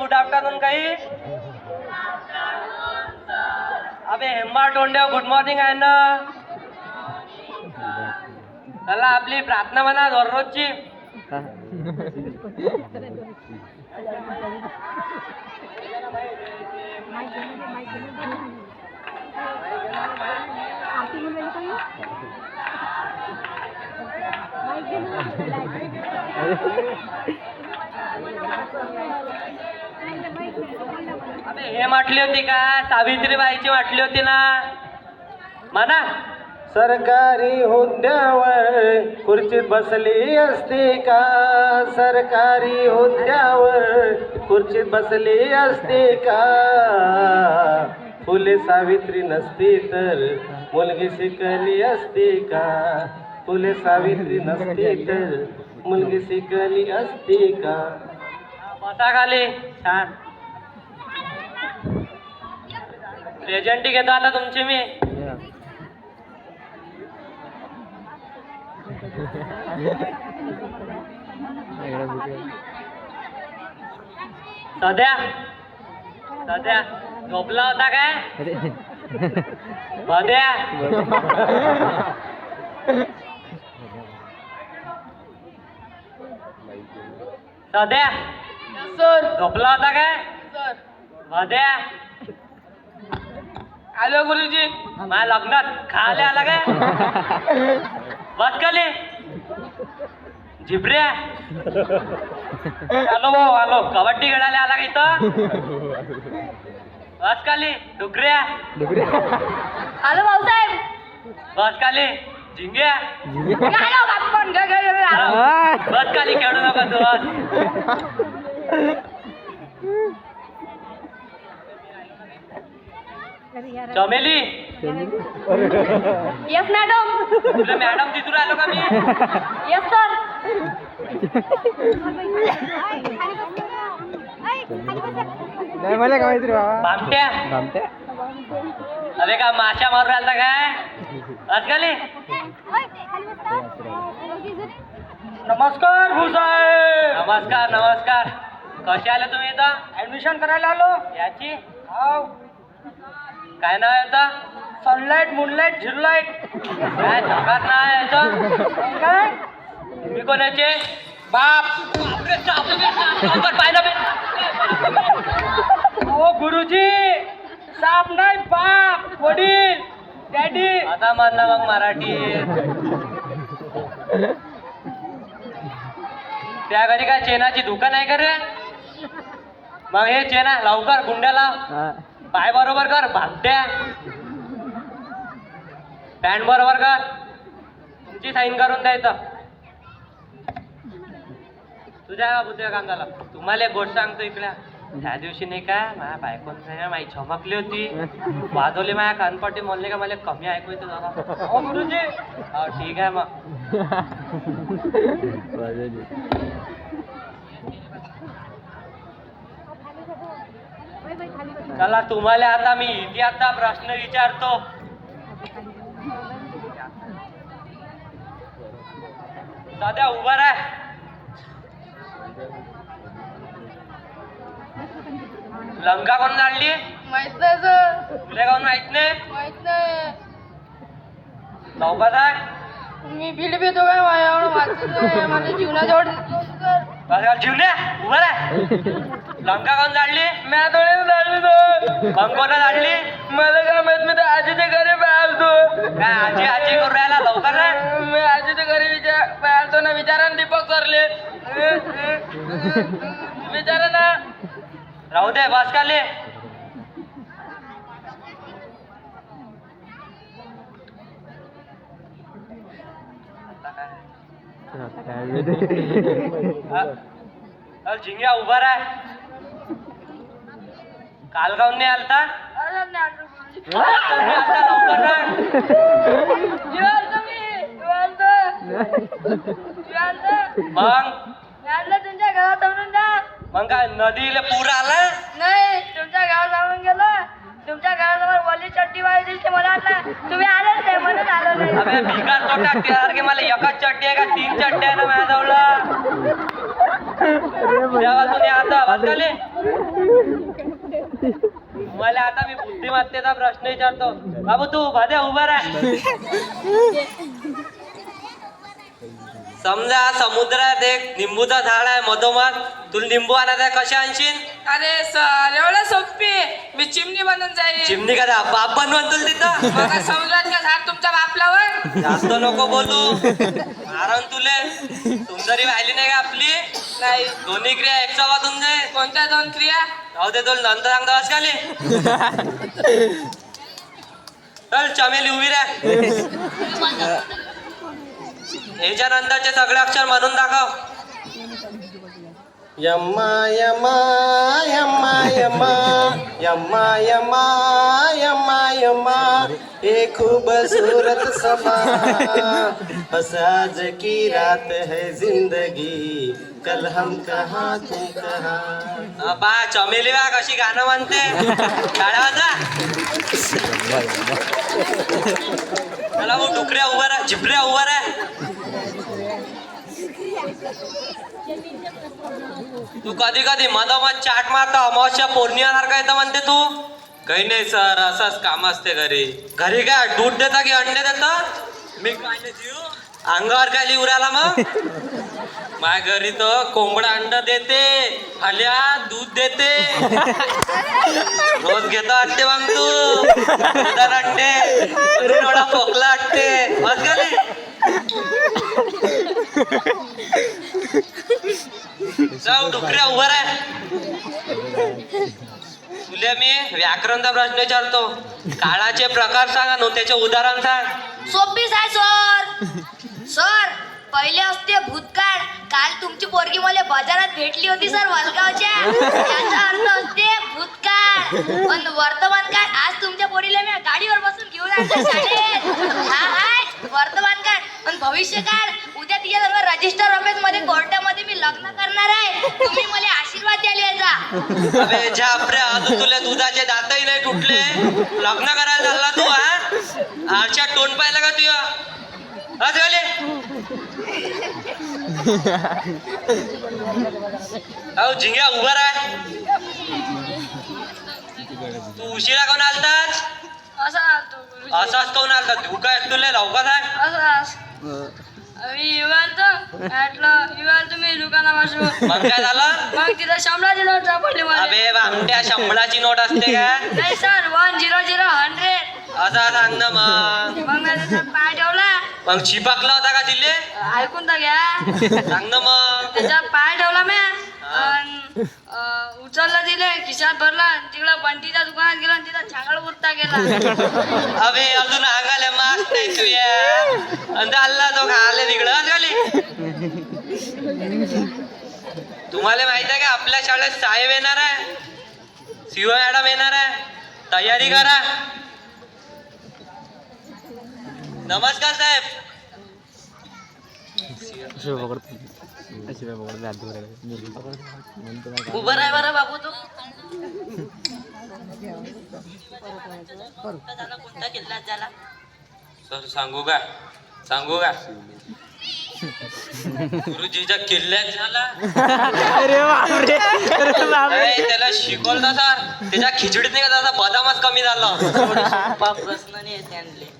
Good afternoon काही. अबे हेंबा तोंड्या good morning आहे ना. चला आपली प्रार्थना म्हणा दररोजची. अबे हे म्हटली होती का सावित्रीबाईची म्हटली होती ना म्हणा. सरकारी हुद्द्यावर खुर्चीत बसली असती का, सरकारी हुद्द्यावर खुर्चीत बसली असती का, फुले सावित्री नसती तर मुलगी शिकली असती का, फुले सावित्री नसती तर मुलगी शिकली असती का. बसा खाली. छान प्रेझेंटी घेतो आता तुमची मी. सध्या सध्या झोपला होता काय बद्या. सध्या सर झोपला होता काय सर बद्या. आलो गुरुजी. माझ्या लग्नात खायला आला काय बस खाली झिबऱ्या. आलो भाऊ आलो. कबड्डी खेळायला आला का इथं बस खाली. डुकऱ्या आलो भाऊसाहेब. बस खाली. झिंग्या आलो बापन बस खाली. खेळू नका तू बस. चमेली यस मॅडम. तुला मॅडम तिथून आलो का मी. Yes sir. नाही मला काय माहिती बाबा. भामट्या अरे का माशा मारून आलता काय बस खाली. नमस्कार भूसाहेब. नमस्कार नमस्कार. कसे आले तुम्ही इथं. ऍडमिशन करायला आलो. याची हाव. काय नाव आहे याचं. सनलाईट मूनलाईट झिरलाईट. काय झकात नाव आहे याचं. काय तुम्ही कोणाचे बाप. बापरे, सावकार पाहिलं बे. ओ गुरुजी साप नाही बाप वडील डॅडी. आता म्हणला मग मराठी. त्या घरी काय चेनाची दुकान आहे का रे. मग हे चेना लवकर गुंड्या लाव. पाय बरोबर कर भागट्या. पॅन्ट बरोबर कर. तुमची साईन करून द्यायचं. तुझ्या बुद्ध्या काम झाला. तुम्हाला एक गोष्ट सांगतो इकडे. त्या दिवशी नाही का माझ्या बायकोन माझी चमकली होती. वाजवली माझ्या कानपट्टी म्हणले का मला कमी ऐकू येतं जरा. हो गुरुजी. हो ठीक आहे मग. चला तुम्हाला आता मी इतिहासचा प्रश्न विचारतो. सध्या उभा राह. लंका कोण जाणली. माहित नाही सर. तुला कोण माहित नाही. माहित नाही. लवकर राह. मी बिल भेटतो काय माझ्यावर वाचत नाही. मला जीवनाजवळ सर. बरं जीवल्या उभा राह. लंका कोण जाणली. मी थोडी लागली सर. मग कोणा जाणली. मला काय माहित. मी तर आजीच्या घरी पाहतो. काय आजी आजी करून राहिला. लवकर राह. मी आजीच्या घरी पाहतो ना. विचारा ना दीपक सरले. विचारा ना. राहू दे बस खाली. झिंग्या उभा राह. काल गाऊन नाही आलता. लवकर राह. मग तुमच्या गावात आणून जा. मग काय नदीला पूर आला. नाही तुमच्या गावात आणून गेलो. तुमच्या घराजवळ वली चड्डी वाली दिसते. मला वाटलं तुम्ही आलेच नाही म्हणून आलो नाही. अबे भिकार तो टाकते यार की मला एकच चड्डी आहे का 3 चड्ड्या आहे ना माझ्याजवळ. त्या बाजूने आता वाचले. मला आता मी बुद्धिमत्तेचा प्रश्न विचारतो. बाबू तू भाद्या उभा राह. समजा समुद्रात एक निंबूचा झाड आहे मधोमध. तुला निंबू आणायचा आहे, कशा आणशील? अरे सर एवढं सोपी मी चिमणी बनून जाईल. चिमणी का बाप बनवून तुला तिथं? मग समुद्रात का झाड तुमच्या बापलावर? जास्त नको बोलू, कारण तुले सुंदरी व्हायली नाही का आपली? नाही. दोन्ही क्रिया एक वाजून जाईल. कोणत्या 2 क्रिया? राहू दे, तुला नंतर सांगतो. आज खाली चल, चमेली उभी राह. याच्या नंतरचे सगळे अक्षर म्हणून दाखव. यम्मा यम्मा यम्मा यम्मा यम्मा यम्मा यम्मा यम्मा ये खूबसूरत समा बस आज की रात है जिंदगी कल हम कहाँ तुम कहाँ. बा चमेली बा कशी गाणं म्हणते. गाड्या वाजा. चला भाऊ, डुकऱ्या उभा राहा, झिपऱ्या उभा राहा. तू कधी कधी मधोमध चाट मारता. अमावस्या पौर्णिमासारखा येतं म्हणते तू. काही नाही सर, असंच काम असते घरी. घरी काय दूध देता की अंडे देता? मी काय नाही देऊ. अंगावर काय लिहून राहिला मग? माझ्या घरी तर कोंबडा अंड देते, आल्या दूध देते. रोज घेता वाटते मग तू दुधात अंडे. थोडा खोकला वाटते. बस घाली. जाऊ डुकऱ्या उभा राह. तुला मी व्याकरणचा प्रश्न विचारतो. काळाचे प्रकार सांगा ना, त्याचे उदाहरण सांग. सोपीच आहे सर. सर पहिले असते भूतकाळ. काल तुमची पोरगी मला बाजारात भेटली होती सर वलगावच्या. याचा अर्थ असते भूतकाळ. पण वर्तमान काळ, आज तुमच्या पोरीला मी गाडीवर बसून घेऊन आणलं शाळेत. हा हाय वर्तमान काळ. पण भविष्य काळ, उद्या तिच्या सर्व रजिस्टर ऑफिस मध्ये कोर्टामध्ये मी लग्न करणार आहे. तुम्ही मला आशीर्वाद द्याल याचा. अबे झापऱ्या, अजून तुला दुधाचे दातही नाही तुटले. लग्न करायला चालला तू? हा आरशात तोंड पाहिलं का तुझ्या? आज झाले. अहो झिंग्या उभा राह. तू उशिरा कोण आलताच? असाच कोण आलता? तू काय तुला लवकर सांग. तुम्ही दुकानापासून मग काय झालं? मग तिथं शंभराची नोट सापडली मला. अबे बामट्या, शंभराची नोट असते का? नाही सर 100 असा सांग ना मग. मग मी त्याच्यात पाय ठेवला. मग चिपकला होता का तिले? ऐकून तर घ्या. सांग ना मग. त्याच्यात पाय ठेवला मी. उचलला दिले, खिशात भरला. तिकडं बंटीच्या दुकानात गेला आणि तिथं छांगळ उरता गेला. अबे अजून अंगाले मास्क नाही तू या. आणि चालला तो खाले तिकडं झाली. तुम्हाला माहित आहे का आपल्या शाळेत साहेब येणार आहे, सीओ मॅडम येणार आहे. तयारी करा. नमस्कार साहेब. उभं राह बरं बाबू तू. कोणता किल्ला झाला सर? सांगू का? गुरुजीच्या किल्ल्यात झाला. त्याला शिकवलं सर. त्याच्या खिचडीत नाही का त्याचा बदामच कमी झाला. प्रश्न नाही येते आणले.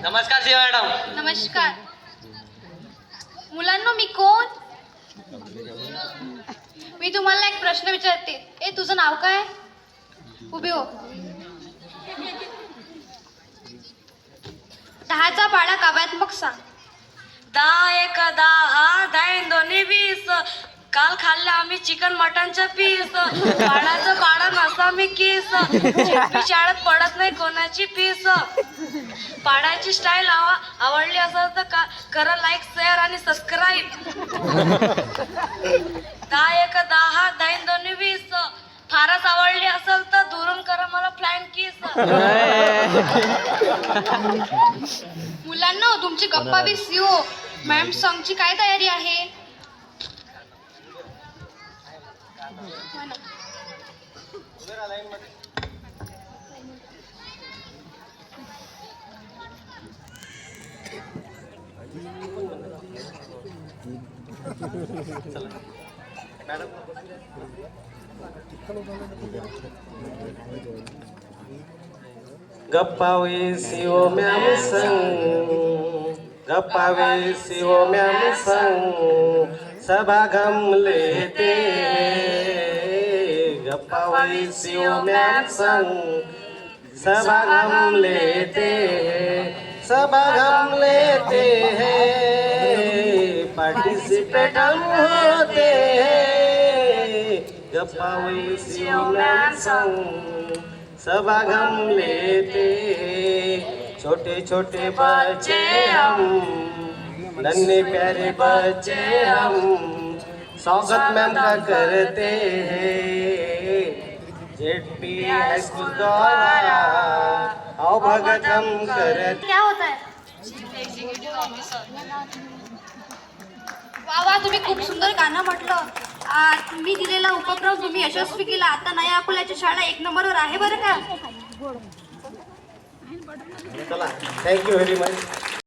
नमस्कार सी मॅडम. नमस्कार मुलांनो, मी कोण? मी तुम्हाला एक प्रश्न विचारते. ए तुझं नाव काय? उभे हो. 10चा पाढा काव्यात्मक सांग. 10 1 10 10 दोन्ही 20. काल खाल्लं आम्ही चिकन मटनचं पीस. पाण्याचं काढा नसा मी केस. झेपी शाळेत पडत नाही कोणाची फीस. पाण्याची स्टाईल आवडली असेल तर करा लाईक, शेअर आणि सबस्क्राईब. 10 1 10 10 दोन्ही 20. फारच आवडली असेल तर दुरून करा मला फ्लाईंग किस. मुलांनो, तुमची गप्पा बी सीओ मॅम सॉंगची काय तयारी आहे? गप्पावे शिव मॅम संग, गप्पावे शिव मॅम संग, सभा गमले ते, गप्पावे शिव मॅम संग, सभा गमले ते, सभा गमले ते हैं, पार्टिसिपेट हम होते हैं, गप्पावे शिव मॅम संग, सभा गम लेते, छोटे छोटे बच्चे हम, नन्हे प्यारे बच्चे हम, स्वागत मैम का करते हैं, जेपी हाई स्कूल द्वारा आओ भगत हम करते। क्या होता है? वा वा, तुम्ही खूप सुंदर गाणं म्हटलं. तुम्ही दिलेला उपक्रम तुम्ही यशस्वी केला. आता नया अकोल्याची शाळा 1 नंबरवर आहे बरं का. चला, थँक्यू व्हेरी मच.